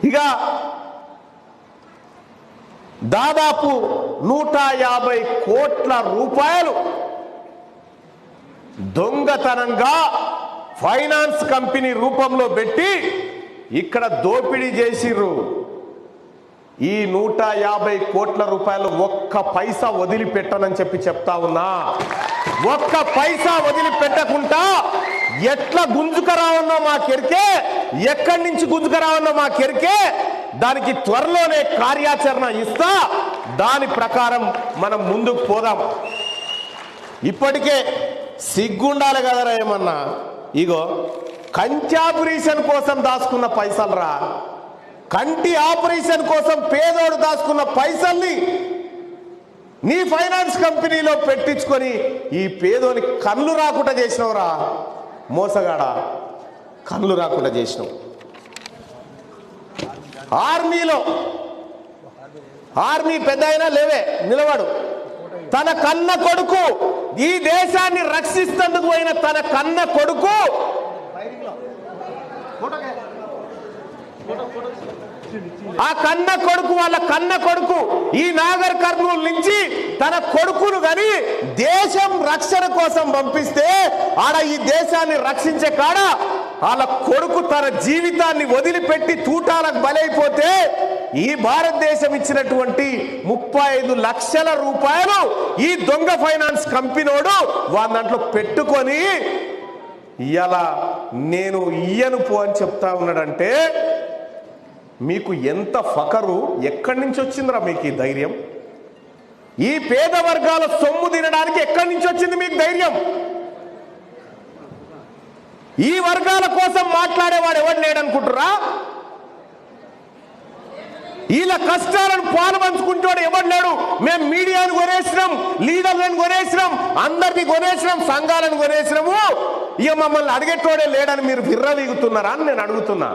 ఇక దాదాపు 150 కోట్ల రూపాయలు దొంగతనంగా ఫైనాన్స్ కంపెనీ రూపంలో పెట్టి ఇక్కడ దోపిడీ చేసిర్రు. ఈ 150 కోట్ల రూపాయలు ఒక్క పైసా వదిలిపెట్టనని చెప్తా ఉన్నా. ఒక్క పైసా వదిలిపెట్టకుండా ఎట్లా గుంజుకరావన్నో మాకెరికే, ఎక్కడి నుంచి గుంజుకరావన్నో మాకెరికే. దానికి త్వరలోనే కార్యాచరణ ఇస్తా. దాని ప్రకారం మనం ముందుకు పోదాం. ఇప్పటికే సిగ్గుండాలి కదరా ఏమన్నా. ఇగో కంటి ఆపరేషన్ కోసం దాచుకున్న పైసలు రా, కంటి ఆపరేషన్ కోసం పేదోడు దాచుకున్న పైసల్ని నీ ఫైనాన్స్ కంపెనీలో పెట్టించుకొని ఈ పేదోని కళ్ళు రాకుండా చేసినవురా మోసగాడా, కళ్ళు రాకుండా చేసినావు. ఆర్మీ పెద్ద అయినా లేవే నిలబడు. తన కన్న కొడుకు, ఈ దేశాన్ని రక్షిస్తేందుకు పోయిన తన కన్న కొడుకు, ఆ కన్న కొడుకు, వాళ్ళ కన్న కొడుకు ఈ నాగర్ కర్నూలు నుంచి తన కొడుకును కానీ దేశం రక్షణ కోసం పంపిస్తే ఆడ ఈ దేశాన్ని రక్షించే కాడ వాళ్ళ కొడుకు తన జీవితాన్ని వదిలిపెట్టి తూటాలకు బలైపోతే ఈ భారతదేశం ఇచ్చినటువంటి 35 లక్షల రూపాయలు ఈ దొంగ ఫైనాన్స్ కంపెనీడు వాళ్ళ దాంట్లో పెట్టుకొని ఇలా నేను ఇయ్యను పో అని చెప్తా ఉన్నాడంటే మీకు ఎంత ఫకరు, ఎక్కడి నుంచి వచ్చిందిరా మీకు ఈ ధైర్యం? ఈ పేద వర్గాల సొమ్ము తినడానికి ఎక్కడి నుంచి వచ్చింది మీకు ధైర్యం? ఈ వర్గాల కోసం మాట్లాడేవాడు ఎవడు లేడనుకుంటురా? వీళ్ళ కష్టాలను పాలు పంచుకుంటాడు ఎవడు లేడు. మేము మీడియాను కొనేసినాం, లీడర్లను కొనేసినాం, అందరినీ కొనేసినాం, సంఘాలను కొనేసినాము. ఇక మమ్మల్ని అడిగేటోడే లేడని మీరు విర్రవీగుతున్నారా అని నేను అడుగుతున్నా.